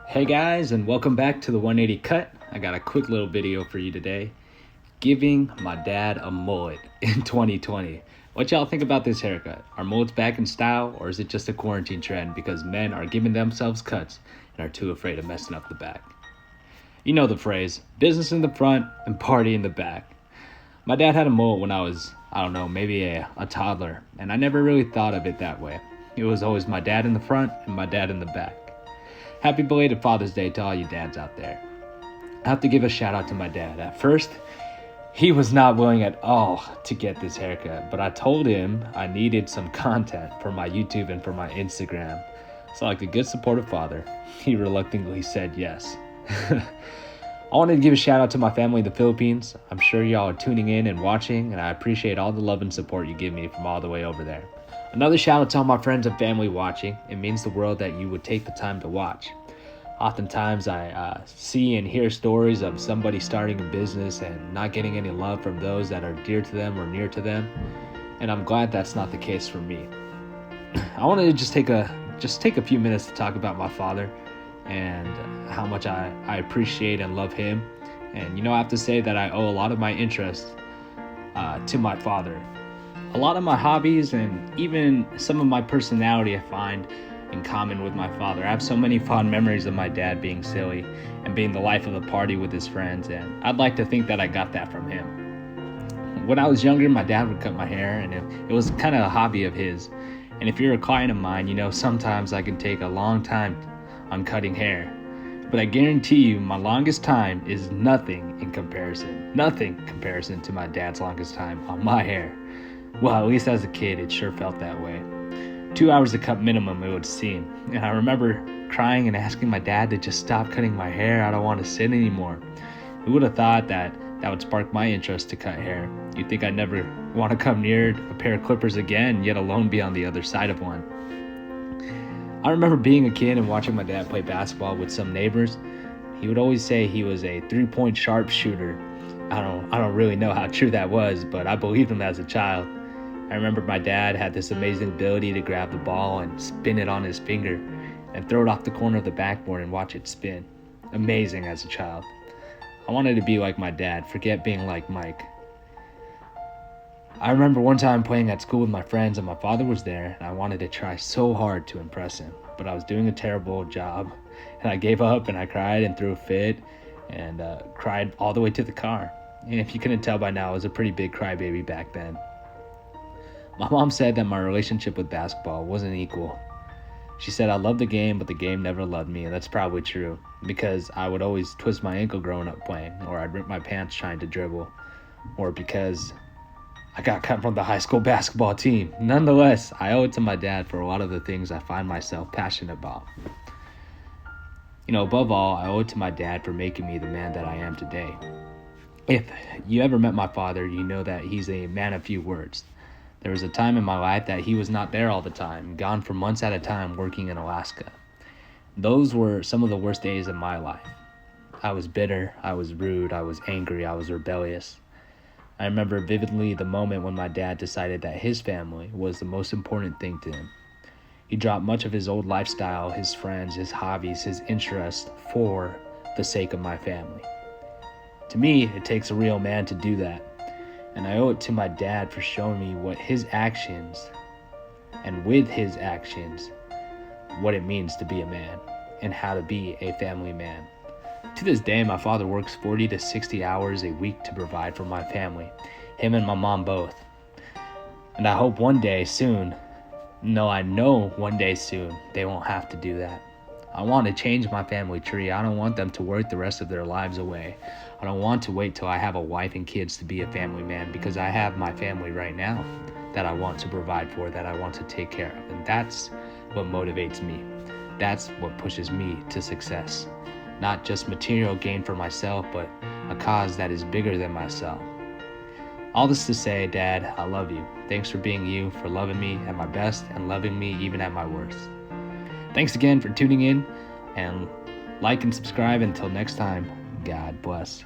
Hey guys, and welcome back to the 180 Cut. I got a quick little video for you today. Giving my dad a mullet in 2020. What y'all think about this haircut? Are mullets back in style, or is it just a quarantine trend because men are giving themselves cuts and are too afraid of messing up the back? You know the phrase, business in the front and party in the back. My dad had a mullet when I was, maybe a toddler, and I never really thought of it that way. It was always my dad in the front and my dad in the back. Happy belated Father's Day to all you dads out there. I have to give a shout out to my dad. At first, he was not willing at all to get this haircut, but I told him I needed some content for my YouTube and for my Instagram. So like a good supportive father, he reluctantly said yes. I wanted to give a shout out to my family in the Philippines. I'm sure y'all are tuning in and watching, and I appreciate all the love and support you give me from all the way over there. Another shout out to all my friends and family watching. It means the world that you would take the time to watch. Oftentimes I see and hear stories of somebody starting a business and not getting any love from those that are dear to them or near to them. And I'm glad that's not the case for me. I wanted to just take a few minutes to talk about my father and how much I appreciate and love him. And I have to say that I owe a lot of my interest to my father. A lot of my hobbies and even some of my personality I find in common with my father. I have so many fond memories of my dad being silly and being the life of the party with his friends, and I'd like to think that I got that from him. When I was younger, my dad would cut my hair, and it was kind of a hobby of his. And if you're a client of mine, sometimes I can take a long time on cutting hair. But I guarantee you my longest time is nothing in comparison to my dad's longest time on my hair. Well, at least as a kid, it sure felt that way. 2 hours to cut minimum, it would seem. And I remember crying and asking my dad to just stop cutting my hair. I don't want to sit anymore. Who would have thought that would spark my interest to cut hair? You'd think I'd never want to come near a pair of clippers again, yet alone be on the other side of one. I remember being a kid and watching my dad play basketball with some neighbors. He would always say he was a 3-point sharpshooter. I don't really know how true that was, but I believed him as a child. I remember my dad had this amazing ability to grab the ball and spin it on his finger and throw it off the corner of the backboard and watch it spin. Amazing as a child. I wanted to be like my dad, forget being like Mike. I remember one time playing at school with my friends and my father was there, and I wanted to try so hard to impress him, but I was doing a terrible job, and I gave up and I cried and threw a fit and cried all the way to the car. And if you couldn't tell by now, I was a pretty big crybaby back then. My mom said that my relationship with basketball wasn't equal. She said I loved the game, but the game never loved me, and that's probably true, because I would always twist my ankle growing up playing, or I'd rip my pants trying to dribble, or because I got cut from the high school basketball team. Nonetheless, I owe it to my dad for a lot of the things I find myself passionate about. Above all, I owe it to my dad for making me the man that I am today. If you ever met my father, you know that he's a man of few words. There was a time in my life that he was not there all the time, gone for months at a time working in Alaska. Those were some of the worst days of my life. I was bitter, I was rude, I was angry, I was rebellious. I remember vividly the moment when my dad decided that his family was the most important thing to him. He dropped much of his old lifestyle, his friends, his hobbies, his interests for the sake of my family. To me, it takes a real man to do that. And I owe it to my dad for showing me what his actions, and with his actions, what it means to be a man and how to be a family man. To this day, my father works 40 to 60 hours a week to provide for my family, him and my mom both. And I hope one day soon, I know one day soon, they won't have to do that. I want to change my family tree. I don't want them to work the rest of their lives away. I don't want to wait till I have a wife and kids to be a family man, because I have my family right now that I want to provide for, that I want to take care of. And that's what motivates me. That's what pushes me to success. Not just material gain for myself, but a cause that is bigger than myself. All this to say, Dad, I love you. Thanks for being you, for loving me at my best and loving me even at my worst. Thanks again for tuning in, and like and subscribe. Until next time, God bless.